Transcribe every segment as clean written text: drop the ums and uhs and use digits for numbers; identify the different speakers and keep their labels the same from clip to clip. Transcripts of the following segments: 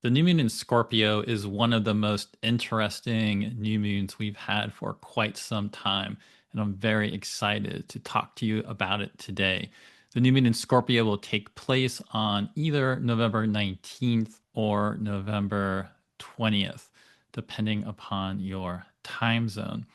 Speaker 1: The new moon in Scorpio is one of the most interesting new moons we've had for quite some time, and I'm very excited to talk to you about it today. The new moon in Scorpio will take place on either November 19th or November 20th, depending upon your time zone.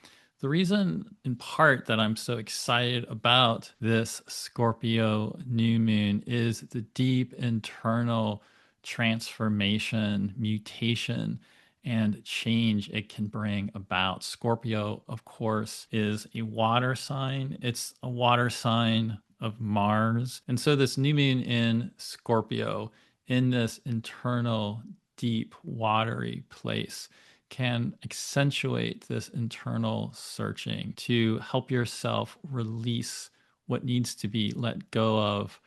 Speaker 1: The reason, in part, that I'm so excited about this Scorpio new moon is the deep internal transformation, mutation, and change it can bring about. Scorpio, of course, is a water sign. It's a water sign of Mars. And so, this new moon in Scorpio, in this internal, deep, watery place, can accentuate this internal searching to help yourself release what needs to be let go of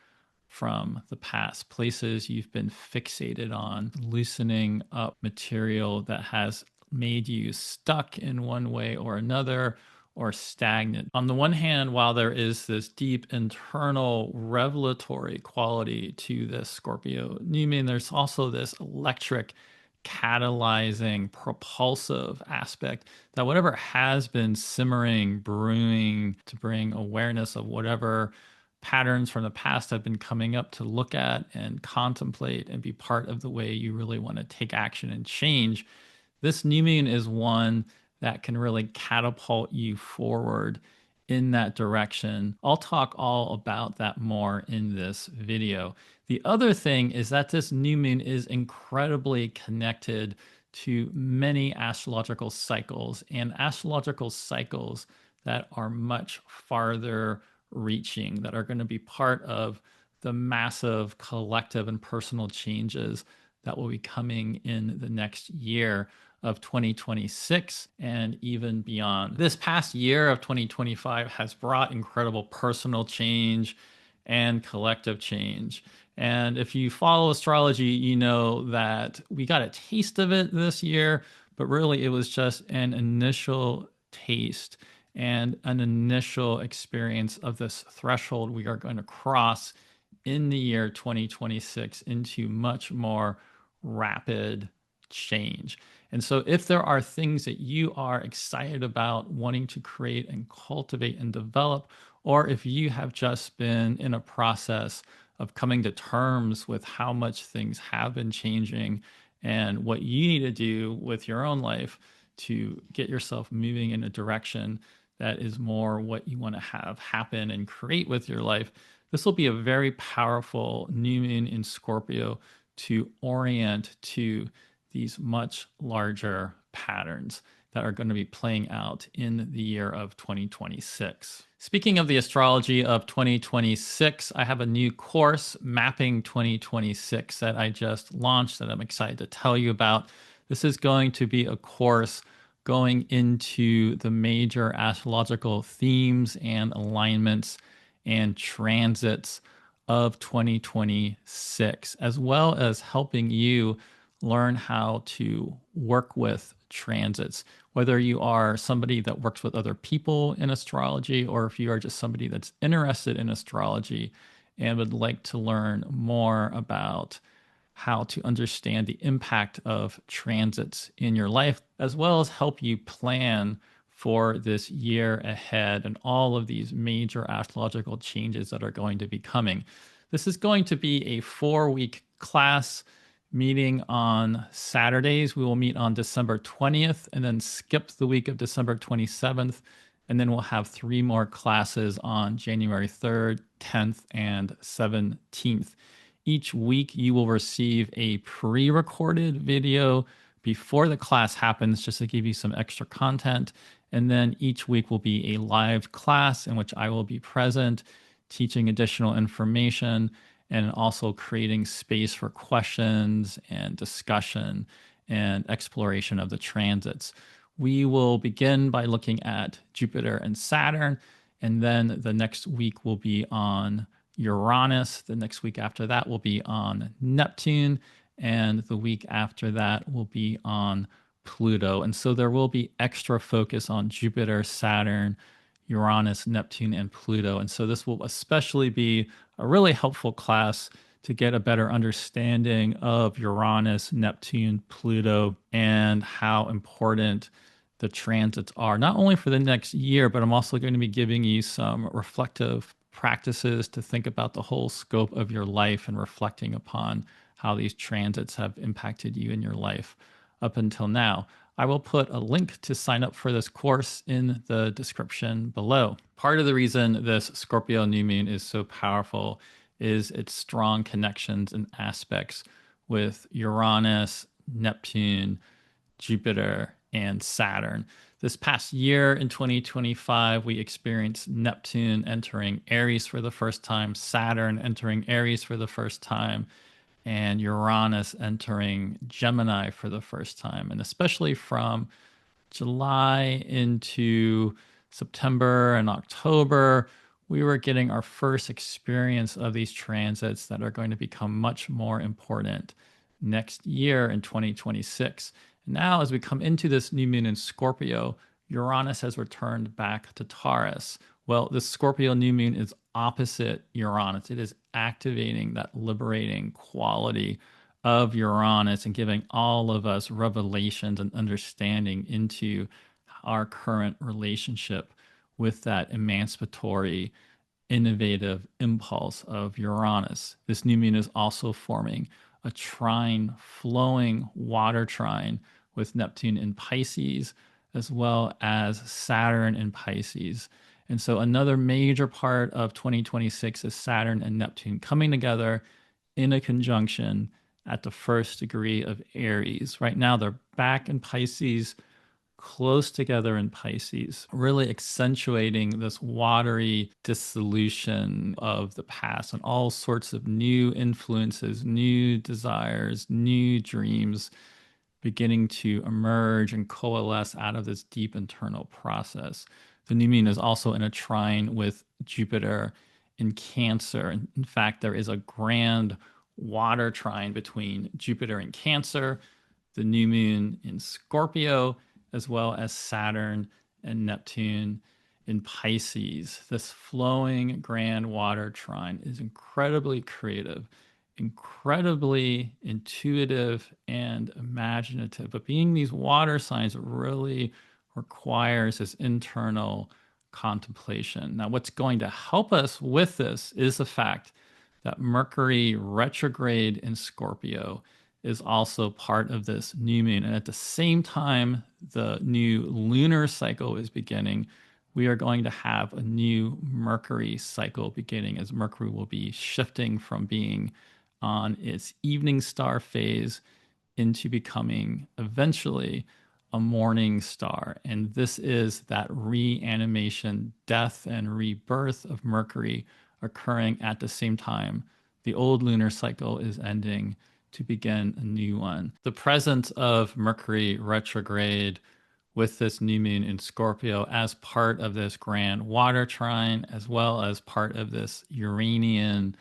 Speaker 1: from the past, places you've been fixated on, loosening up material that has made you stuck in one way or another or stagnant. On the one hand, while there is this deep internal revelatory quality to this Scorpio new moon, there's also this electric catalyzing, propulsive aspect that whatever has been simmering, brewing to bring awareness of whatever patterns from the past have been coming up to look at and contemplate and be part of the way you really want to take action and change. This new moon is one that can really catapult you forward in that direction. I'll talk all about that more in this video. The other thing is that this new moon is incredibly connected to many astrological cycles and astrological cycles that are much farther reaching, that are going to be part of the massive collective and personal changes that will be coming in the next year of 2026 and even beyond. This past year of 2025 has brought incredible personal change and collective change. And if you follow astrology, you know that we got a taste of it this year, but really it was just an initial taste and an initial experience of this threshold we are going to cross in the year 2026 into much more rapid change. And so, if there are things that you are excited about wanting to create and cultivate and develop, or if you have just been in a process of coming to terms with how much things have been changing and what you need to do with your own life to get yourself moving in a direction that is more what you want to have happen and create with your life, this will be a very powerful new moon in Scorpio to orient to these much larger patterns that are going to be playing out in the year of 2026. Speaking of the astrology of 2026, I have a new course, Mapping 2026, that I just launched that I'm excited to tell you about. This is going to be a course going into the major astrological themes and alignments and transits of 2026, as well as helping you learn how to work with transits, whether you are somebody that works with other people in astrology, or if you are just somebody that's interested in astrology and would like to learn more about how to understand the impact of transits in your life, as well as help you plan for this year ahead and all of these major astrological changes that are going to be coming. This is going to be a 4-week class meeting on Saturdays. We will meet on December 20th and then skip the week of December 27th. And then we'll have 3 more classes on January 3rd, 10th, and 17th. Each week, you will receive a pre-recorded video before the class happens, just to give you some extra content. And then each week will be a live class in which I will be present, teaching additional information, and also creating space for questions and discussion and exploration of the transits. We will begin by looking at Jupiter and Saturn, and then the next week will be on Uranus. The next week after that will be on Neptune, and the week after that will be on Pluto. And so there will be extra focus on Jupiter, Saturn, Uranus, Neptune, and Pluto. And so this will especially be a really helpful class to get a better understanding of Uranus, Neptune, Pluto, and how important the transits are, not only for the next year, but I'm also going to be giving you some reflective practices to think about the whole scope of your life and reflecting upon how these transits have impacted you in your life up until now. I will put a link to sign up for this course in the description below. Part of the reason this Scorpio new moon is so powerful is its strong connections and aspects with Uranus, Neptune, Jupiter, and Saturn. This past year in 2025, we experienced Neptune entering Aries for the first time, Saturn entering Aries for the first time, and Uranus entering Gemini for the first time. And especially from July into September and October, we were getting our first experience of these transits that are going to become much more important next year in 2026. Now, as we come into this new moon in Scorpio, Uranus has returned back to Taurus. Well, this Scorpio new moon is opposite Uranus. It is activating that liberating quality of Uranus and giving all of us revelations and understanding into our current relationship with that emancipatory, innovative impulse of Uranus. This new moon is also forming a trine, flowing water trine with Neptune in Pisces, as well as Saturn in Pisces. And so another major part of 2026 is Saturn and Neptune coming together in a conjunction at the first degree of Aries. Right now, they're back in Pisces, close together in Pisces, really accentuating this watery dissolution of the past and all sorts of new influences, new desires, new dreams beginning to emerge and coalesce out of this deep internal process. The new moon is also in a trine with Jupiter in Cancer. In fact, there is a grand water trine between Jupiter in Cancer, the new moon in Scorpio, as well as Saturn and Neptune in Pisces. This flowing grand water trine is incredibly creative, incredibly intuitive and imaginative. But being these water signs really requires this internal contemplation. Now, what's going to help us with this is the fact that Mercury retrograde in Scorpio is also part of this new moon. And at the same time, the new lunar cycle is beginning. We are going to have a new Mercury cycle beginning, as Mercury will be shifting from being on its evening star phase into becoming eventually a morning star. And this is that reanimation, death, and rebirth of Mercury occurring at the same time. The old lunar cycle is ending to begin a new one. The presence of Mercury retrograde with this new moon in Scorpio as part of this grand water trine, as well as part of this Uranian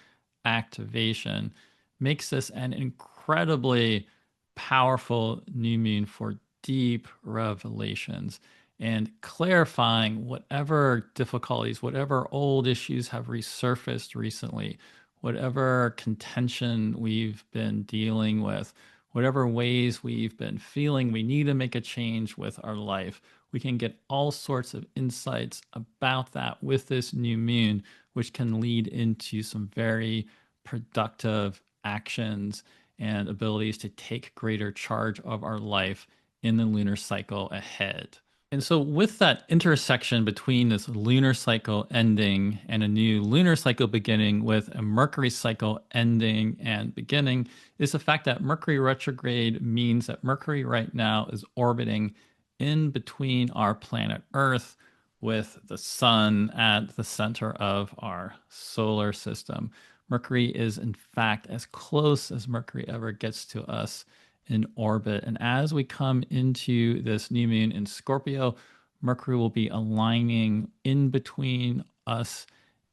Speaker 1: activation, makes this an incredibly powerful new moon for deep revelations and clarifying whatever difficulties, whatever old issues have resurfaced recently, whatever contention we've been dealing with, whatever ways we've been feeling we need to make a change with our life. We can get all sorts of insights about that with this new moon, which can lead into some very productive actions and abilities to take greater charge of our life in the lunar cycle ahead. And so, with that intersection between this lunar cycle ending and a new lunar cycle beginning, with a Mercury cycle ending and beginning, is the fact that Mercury retrograde means that Mercury right now is orbiting in between our planet Earth with the sun at the center of our solar system. Mercury is, in fact, as close as Mercury ever gets to us in orbit. And as we come into this new moon in Scorpio, Mercury will be aligning in between us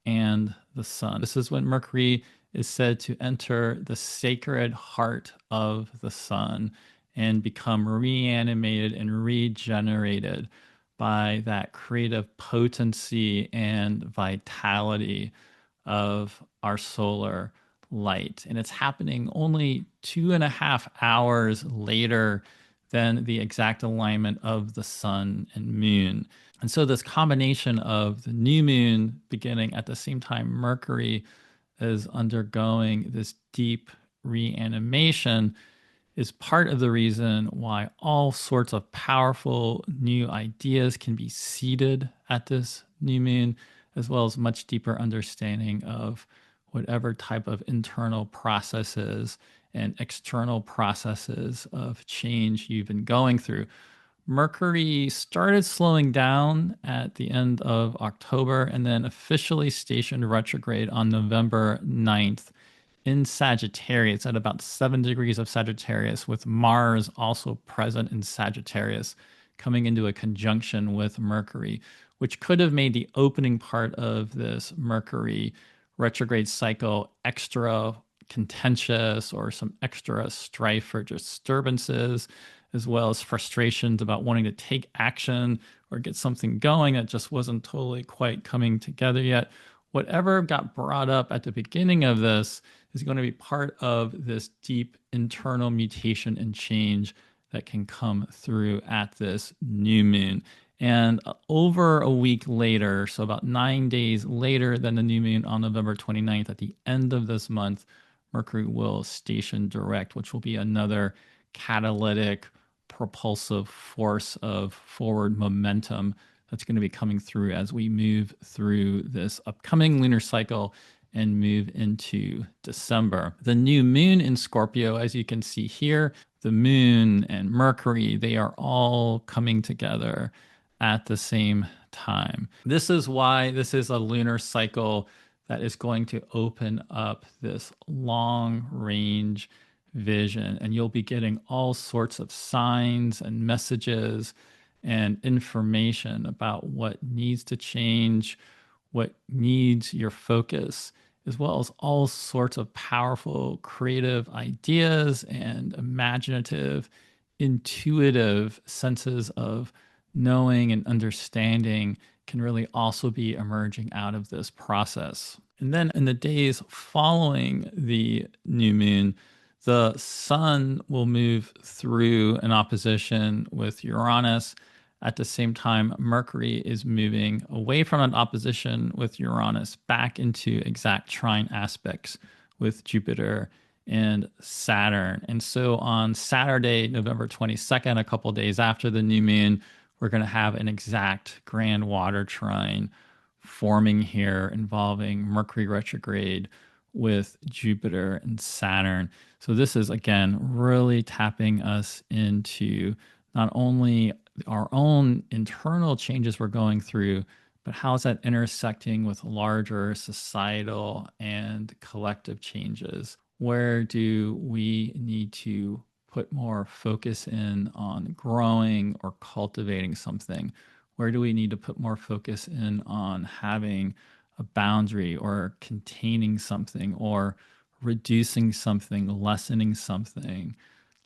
Speaker 1: and the sun. This is when Mercury is said to enter the sacred heart of the sun and become reanimated and regenerated by that creative potency and vitality of our solar light. And it's happening only 2.5 hours later than the exact alignment of the sun and moon. And so, this combination of the new moon beginning at the same time Mercury is undergoing this deep reanimation is part of the reason why all sorts of powerful new ideas can be seeded at this new moon, as well as much deeper understanding of whatever type of internal processes and external processes of change you've been going through. Mercury started slowing down at the end of October and then officially stationed retrograde on November 9th in Sagittarius at about 7 degrees of Sagittarius, with Mars also present in Sagittarius, coming into a conjunction with Mercury, which could have made the opening part of this Mercury retrograde cycle extra contentious or some extra strife or disturbances, as well as frustrations about wanting to take action or get something going that just wasn't totally quite coming together yet. Whatever got brought up at the beginning of this is going to be part of this deep internal mutation and change that can come through at this new moon. And over a week later, so about 9 days later than the new moon on November 29th, at the end of this month, Mercury will station direct, which will be another catalytic propulsive force of forward momentum that's going to be coming through as we move through this upcoming lunar cycle and move into December. The new moon in Scorpio, as you can see here, the moon and Mercury, they are all coming together at the same time. This is why this is a lunar cycle that is going to open up this long range vision, and you'll be getting all sorts of signs and messages and information about what needs to change, what needs your focus, as well as all sorts of powerful creative ideas and imaginative, intuitive senses of knowing and understanding can really also be emerging out of this process. And then in the days following the new moon, the sun will move through an opposition with Uranus. At the same time, Mercury is moving away from an opposition with Uranus back into exact trine aspects with Jupiter and Saturn. And so on Saturday, November 22nd, a couple days after the new moon, we're going to have an exact grand water trine forming here involving Mercury retrograde with Jupiter and Saturn. So this is, again, really tapping us into not only our own internal changes we're going through, but how is that intersecting with larger societal and collective changes? Where do we need to put more focus in on growing or cultivating something? Where do we need to put more focus in on having a boundary or containing something or reducing something, lessening something,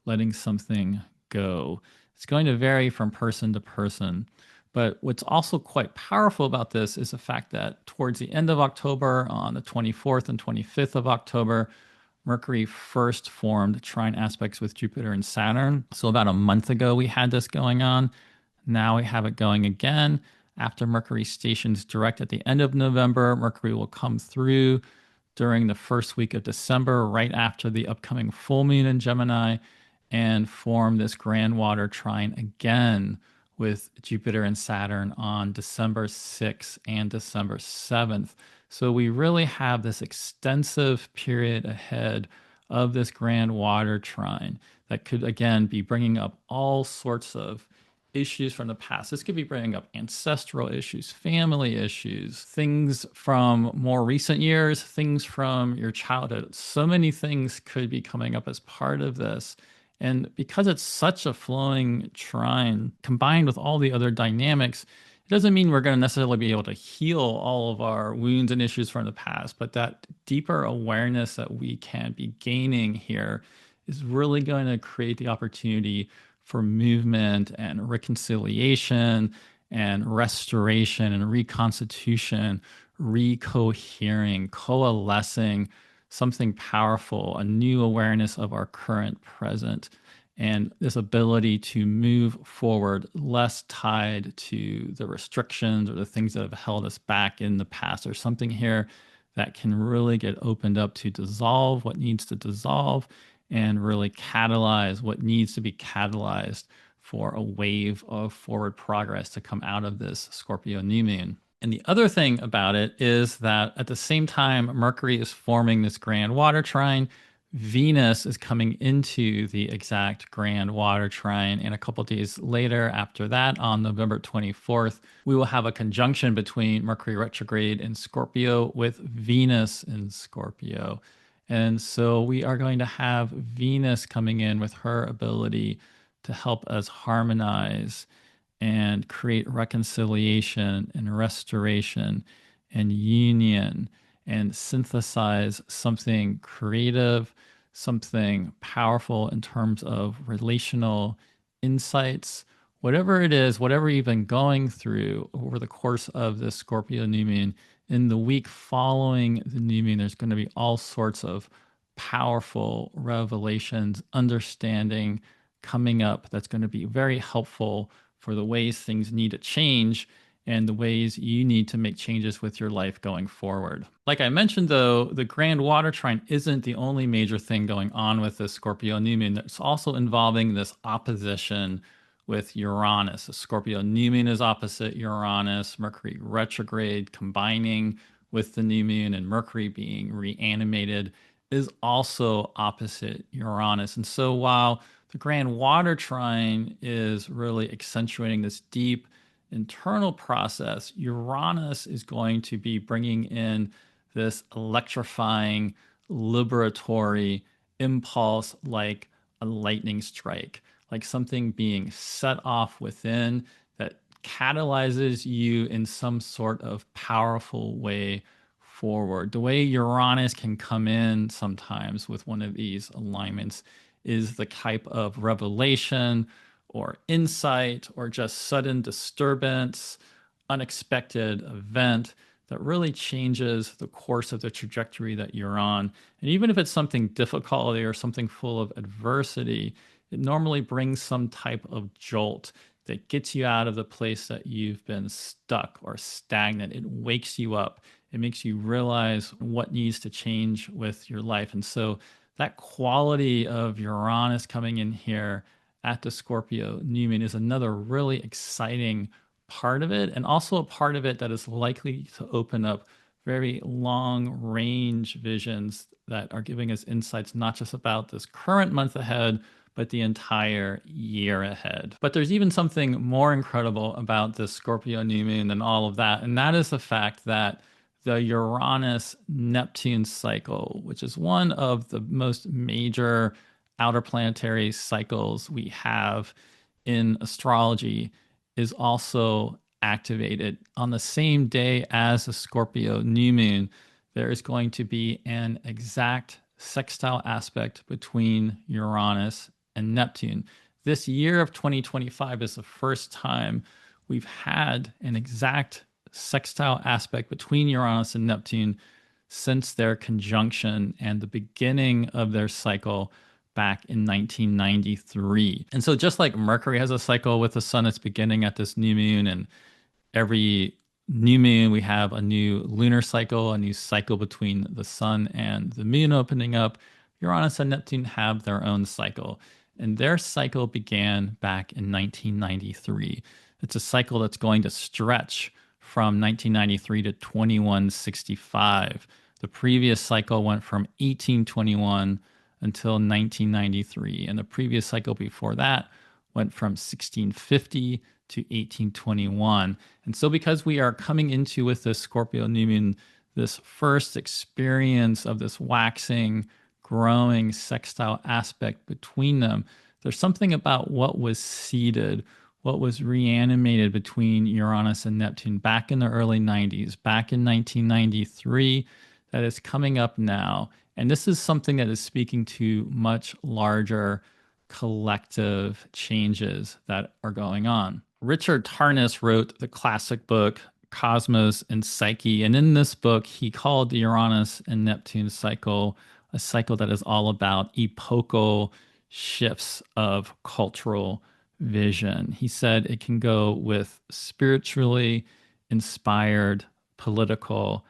Speaker 1: letting something go? It's going to vary from person to person. But what's also quite powerful about this is the fact that towards the end of October, on the 24th and 25th of October, Mercury first formed trine aspects with Jupiter and Saturn. So about a month ago, we had this going on. Now we have it going again. After Mercury stations direct at the end of November, Mercury will come through during the first week of December, right after the upcoming full moon in Gemini, and form this grand water trine again with Jupiter and Saturn on December 6th and December 7th. So we really have this extensive period ahead of this grand water trine that could, again, be bringing up all sorts of issues from the past. This could be bringing up ancestral issues, family issues, things from more recent years, things from your childhood. So many things could be coming up as part of this. And because it's such a flowing trine, combined with all the other dynamics, it doesn't mean we're going to necessarily be able to heal all of our wounds and issues from the past, but that deeper awareness that we can be gaining here is really going to create the opportunity for movement and reconciliation and restoration and reconstitution, recohering, coalescing, something powerful, a new awareness of our current present, and this ability to move forward less tied to the restrictions or the things that have held us back in the past. There's something here that can really get opened up to dissolve what needs to dissolve and really catalyze what needs to be catalyzed for a wave of forward progress to come out of this Scorpio new moon. And the other thing about it is that at the same time, Mercury is forming this grand water trine. Venus is coming into the exact grand water trine. And a couple days later, after that, on November 24th, we will have a conjunction between Mercury retrograde in Scorpio with Venus in Scorpio. And so we are going to have Venus coming in with her ability to help us harmonize and create reconciliation and restoration and union and synthesize something creative, something powerful in terms of relational insights. Whatever it is, whatever you've been going through over the course of this Scorpio new moon, in the week following the new moon, there's going to be all sorts of powerful revelations, understanding coming up that's going to be very helpful for the ways things need to change and the ways you need to make changes with your life going forward. Like I mentioned, though, the grand water trine isn't the only major thing going on with this Scorpio new moon. It's also involving this opposition with Uranus. The Scorpio new moon is opposite Uranus, Mercury retrograde combining with the new moon, and Mercury being reanimated is also opposite Uranus. And so while the grand water trine is really accentuating this deep internal process, Uranus is going to be bringing in this electrifying, liberatory impulse like a lightning strike, like something being set off within that catalyzes you in some sort of powerful way forward. The way Uranus can come in sometimes with one of these alignments is the type of revelation or insight or just sudden disturbance, unexpected event that really changes the course of the trajectory that you're on. And even if it's something difficult or something full of adversity, it normally brings some type of jolt that gets you out of the place that you've been stuck or stagnant. It wakes you up. It makes you realize what needs to change with your life. And so that quality of Uranus coming in here at the Scorpio new moon is another really exciting part of it, and also a part of it that is likely to open up very long range visions that are giving us insights not just about this current month ahead, but the entire year ahead. But there's even something more incredible about this Scorpio new moon than all of that, and that is the fact that the Uranus-Neptune cycle, which is one of the most major outer planetary cycles we have in astrology, is also activated on the same day as the Scorpio new moon. There is going to be an exact sextile aspect between Uranus and Neptune. This year of 2025 is the first time we've had an exact sextile aspect between Uranus and Neptune since their conjunction and the beginning of their cycle back in 1993. And so just like Mercury has a cycle with the sun that's beginning at this new moon, and every new moon we have a new lunar cycle, a new cycle between the sun and the moon opening up, Uranus and Neptune have their own cycle. And their cycle began back in 1993. It's a cycle that's going to stretch from 1993 to 2165. The previous cycle went from 1821 until 1993, and the previous cycle before that went from 1650 to 1821. And so because we are coming into with this Scorpio new moon, this first experience of this waxing, growing sextile aspect between them, there's something about what was seeded, what was reanimated between Uranus and Neptune back in the early 90s, back in 1993, that is coming up now. And this is something that is speaking to much larger collective changes that are going on. Richard Tarnas wrote the classic book, cosmos and psyche. And in this book, he called the Uranus and Neptune cycle a cycle that is all about epochal shifts of cultural vision. He said it can go with spiritually inspired political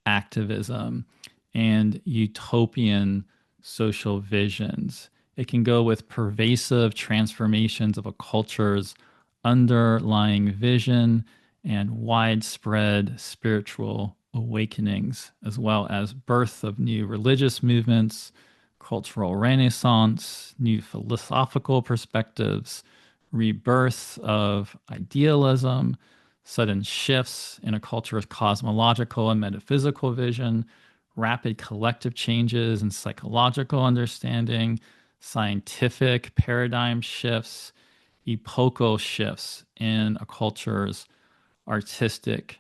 Speaker 1: activism and utopian social visions. It can go with pervasive transformations of a culture's underlying vision and widespread spiritual awakenings, as well as birth of new religious movements, cultural renaissance, new philosophical perspectives, rebirth of idealism, sudden shifts in a culture's cosmological and metaphysical vision, rapid collective changes in psychological understanding, scientific paradigm shifts, epochal shifts in a culture's artistic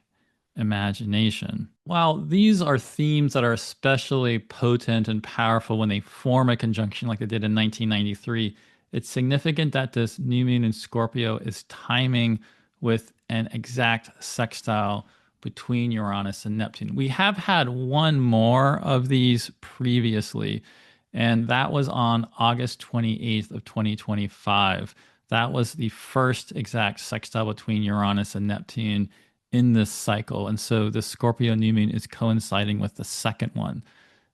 Speaker 1: imagination. While these are themes that are especially potent and powerful when they form a conjunction like they did in 1993, it's significant that this new moon in Scorpio is timing with an exact sextile between Uranus and Neptune. We have had one more of these previously, and that was on August 28th of 2025. That was the first exact sextile between Uranus and Neptune in this cycle. And so the Scorpio new moon is coinciding with the second one.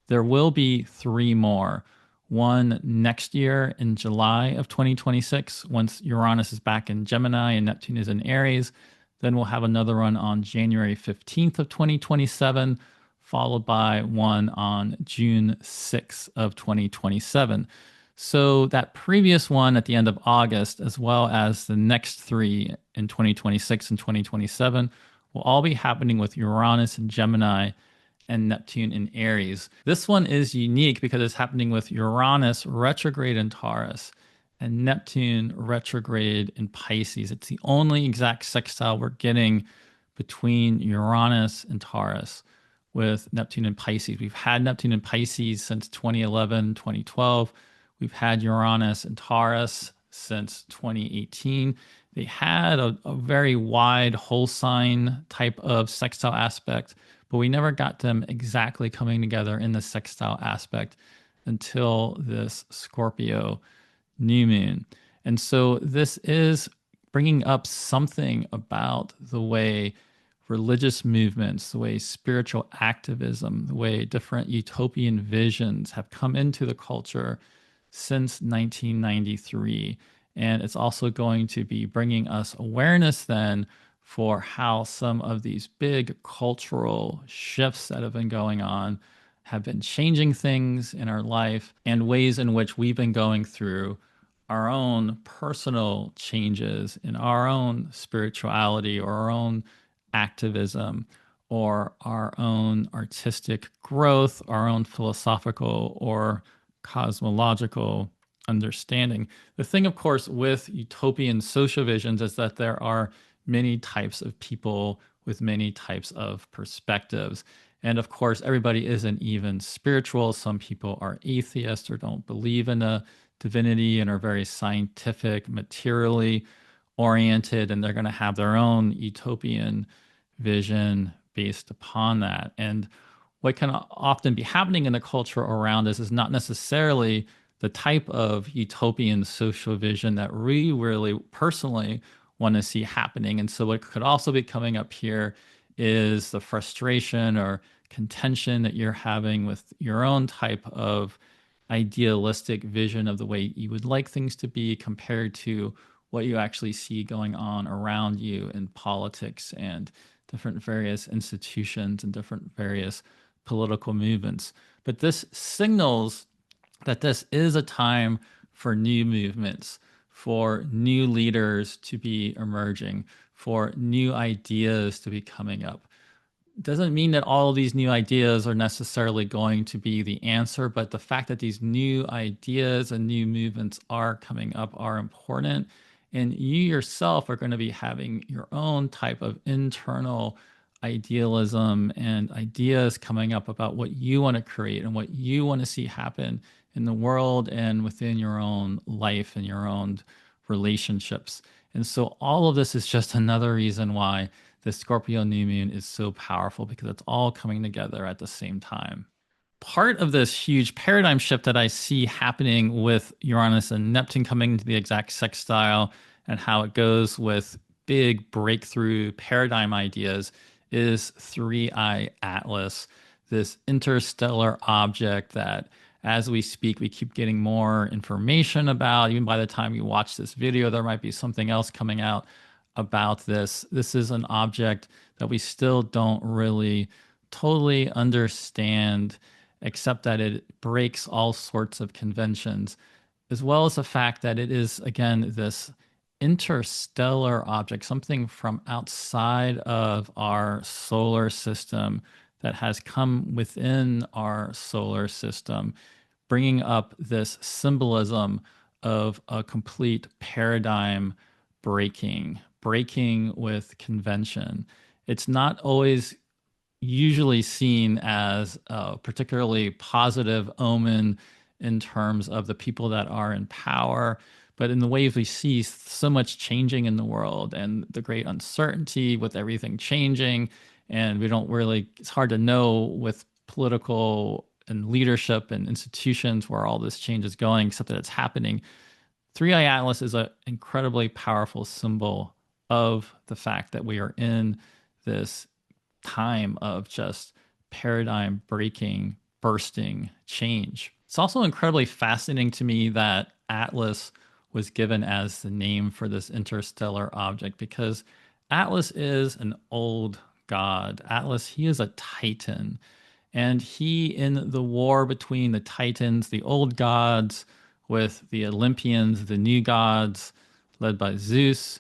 Speaker 1: There will be three more. One next year in July of 2026, once Uranus is back in Gemini and Neptune is in Aries. Then we'll have another one on January 15th of 2027, followed by one on June 6th of 2027. So that previous one at the end of August, as well as the next three in 2026 and 2027, will all be happening with Uranus in Gemini and Neptune in Aries. This one is unique because it's happening with Uranus retrograde in Taurus and Neptune retrograde in Pisces. It's the only exact sextile we're getting between Uranus and Taurus with Neptune and Pisces. We've had Neptune and Pisces since 2011, 2012. We've had Uranus and Taurus since 2018. They had a very wide whole sign type of sextile aspect, but we never got them exactly coming together in the sextile aspect until this Scorpio new moon. And so this is bringing up something about the way religious movements, the way spiritual activism, the way different utopian visions have come into the culture since 1993. And it's also going to be bringing us awareness then for how some of these big cultural shifts that have been going on have been changing things in our life and ways in which we've been going through our own personal changes in our own spirituality or our own activism or our own artistic growth, our own philosophical or cosmological understanding. The thing, of course, with utopian social visions is that there are many types of people with many types of perspectives. And of course, everybody isn't even spiritual. Some people are atheists or don't believe in a divinity and are very scientific, materially oriented, and they're going to have their own utopian vision based upon that. And what can often be happening in the culture around us is not necessarily the type of utopian social vision that we really personally want to see happening. And so what could also be coming up here is the frustration or contention that you're having with your own type of idealistic vision of the way you would like things to be compared to what you actually see going on around you in politics and different various institutions and different various political movements. But this signals that this is a time for new movements, for new leaders to be emerging, for new ideas to be coming up. Doesn't mean that all of these new ideas are necessarily going to be the answer, but the fact that these new ideas and new movements are coming up are important. And you yourself are going to be having your own type of internal idealism and ideas coming up about what you want to create and what you want to see happen in the world and within your own life and your own relationships. And so all of this is just another reason why the Scorpio New Moon is so powerful because it's all coming together at the same time. Part of this huge paradigm shift that I see happening with Uranus and Neptune coming into the exact sextile and how it goes with big breakthrough paradigm ideas is 3I Atlas, this interstellar object that as we speak, we keep getting more information about. Even by the time you watch this video, there might be something else coming out about this. This is an object that we still don't really totally understand, except that it breaks all sorts of conventions, as well as the fact that it is, again, this interstellar object, something from outside of our solar system that has come within our solar system, bringing up this symbolism of a complete paradigm breaking with convention. It's not always usually seen as a particularly positive omen in terms of the people that are in power. But in the ways we see so much changing in the world and the great uncertainty with everything changing, and we don't really, it's hard to know with political and leadership and institutions where all this change is going, except that it's happening. 3i Atlas is an incredibly powerful symbol of the fact that we are in this time of just paradigm breaking, bursting change. It's also incredibly fascinating to me that Atlas was given as the name for this interstellar object because Atlas is an old god. Atlas, he is a titan. And he, in the war between the titans, the old gods, with the Olympians, the new gods, led by Zeus,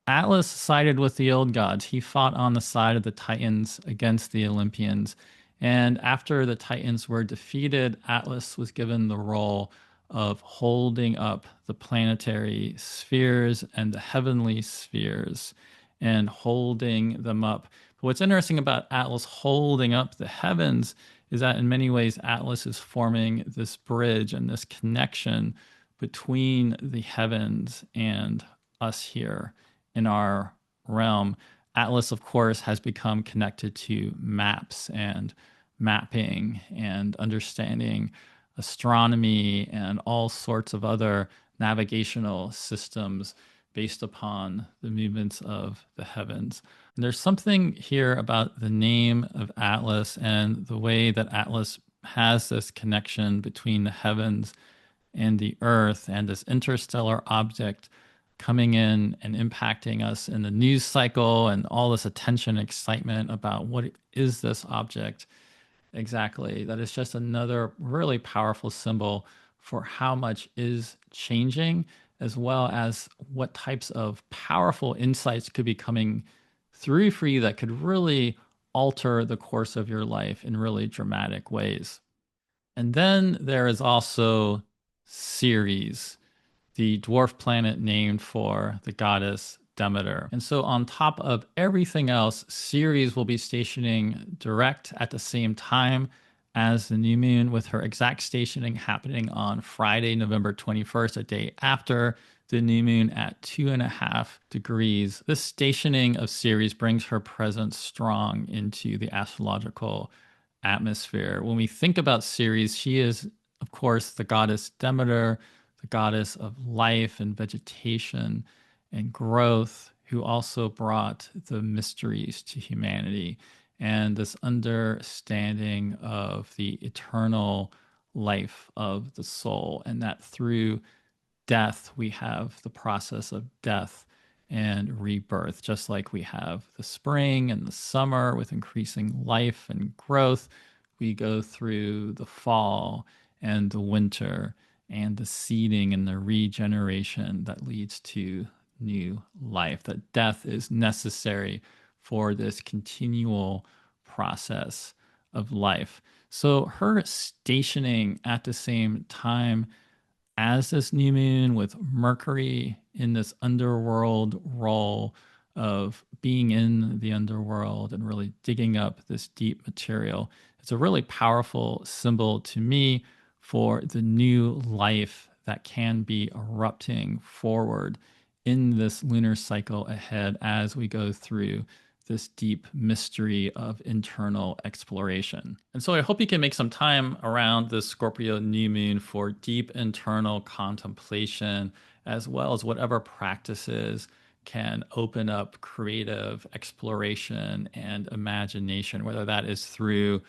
Speaker 1: Atlas sided with the old gods. He fought on the side of the Titans against the Olympians. And after the Titans were defeated, Atlas was given the role of holding up the planetary spheres and the heavenly spheres and holding them up. But what's interesting about Atlas holding up the heavens is that in many ways, Atlas is forming this bridge and this connection between the heavens and us here in our realm. Atlas, of course, has become connected to maps and mapping and understanding astronomy and all sorts of other navigational systems based upon the movements of the heavens. And there's something here about the name of Atlas and the way that Atlas has this connection between the heavens and the earth and this interstellar object coming in and impacting us in the news cycle and all this attention, excitement about what is this object exactly. That is just another really powerful symbol for how much is changing, as well as what types of powerful insights could be coming through for you that could really alter the course of your life in really dramatic ways. And then there is also Ceres, the dwarf planet named for the goddess Demeter. And so, on top of everything else, Ceres will be stationing direct at the same time as the new moon, with her exact stationing happening on Friday, November 21st, a day after the new moon at 2.5 degrees. This stationing of Ceres brings her presence strong into the astrological atmosphere. When we think about Ceres, she is, of course, the goddess Demeter, the goddess of life and vegetation and growth, who also brought the mysteries to humanity and this understanding of the eternal life of the soul, and that through death we have the process of death and rebirth, just like we have the spring and the summer with increasing life and growth. We go through the fall and the winter and the seeding and the regeneration that leads to new life, that death is necessary for this continual process of life. So her stationing at the same time as this new moon with Mercury in this underworld role of being in the underworld and really digging up this deep material, it's a really powerful symbol to me for the new life that can be erupting forward in this lunar cycle ahead as we go through this deep mystery of internal exploration. And so I hope you can make some time around this Scorpio new moon for deep internal contemplation, as well as whatever practices can open up creative exploration and imagination, whether that is through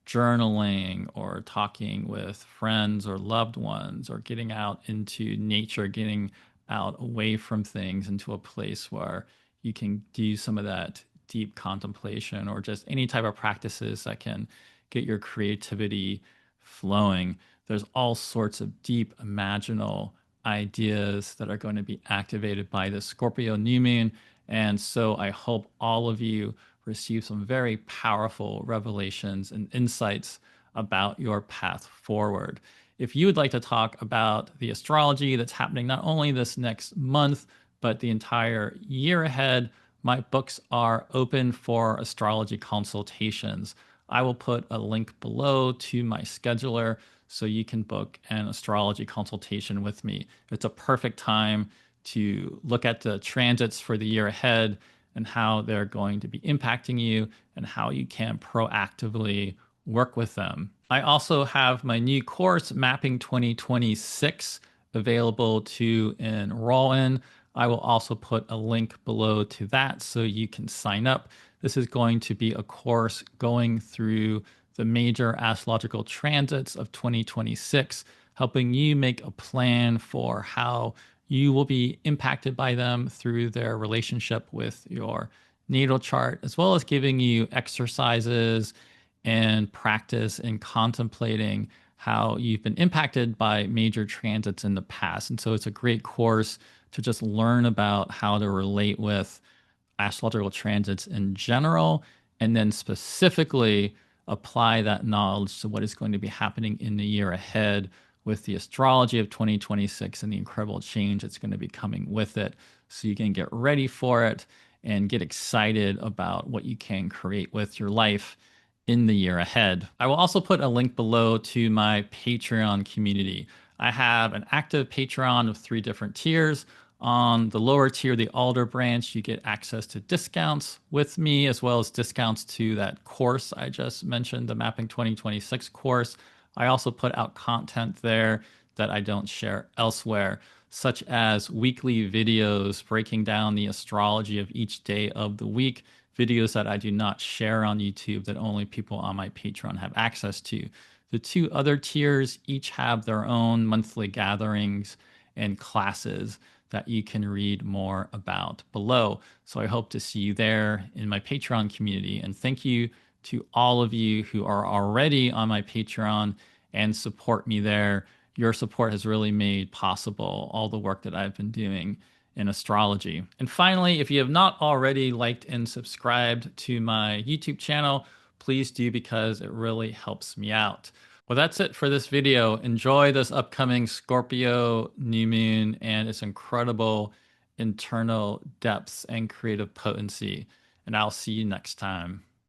Speaker 1: journaling or talking with friends or loved ones or getting out into nature, getting out away from things into a place where you can do some of that deep contemplation or just any type of practices that can get your creativity flowing. There's all sorts of deep imaginal ideas that are going to be activated by the Scorpio new moon. And so I hope all of you receive some very powerful revelations and insights about your path forward. If you would like to talk about the astrology that's happening not only this next month, but the entire year ahead, my books are open for astrology consultations. I will put a link below to my scheduler so you can book an astrology consultation with me. It's a perfect time to look at the transits for the year ahead and how they're going to be impacting you and how you can proactively work with them. I also have my new course, Mapping 2026, available to enroll in. I will also put a link below to that so you can sign up. This is going to be a course going through the major astrological transits of 2026, helping you make a plan for how you will be impacted by them through their relationship with your natal chart, as well as giving you exercises and practice in contemplating how you've been impacted by major transits in the past. And so it's a great course to just learn about how to relate with astrological transits in general, and then specifically apply that knowledge to what is going to be happening in the year ahead with the astrology of 2026 and the incredible change that's going to be coming with it. So you can get ready for it and get excited about what you can create with your life in the year ahead. I will also put a link below to my Patreon community. I have an active Patreon of 3 different tiers. On the lower tier, the Alder branch, you get access to discounts with me, as well as discounts to that course I just mentioned, the Mapping 2026 course. I also put out content there that I don't share elsewhere, such as weekly videos breaking down the astrology of each day of the week, videos that I do not share on YouTube that only people on my Patreon have access to. The 2 other tiers each have their own monthly gatherings and classes that you can read more about below. So I hope to see you there in my Patreon community. And thank you to all of you who are already on my Patreon and support me there. Your support has really made possible all the work that I've been doing in astrology. And finally, if you have not already liked and subscribed to my YouTube channel, please do, because it really helps me out. Well, that's it for this video. Enjoy this upcoming Scorpio new moon and its incredible internal depths and creative potency. And I'll see you next time.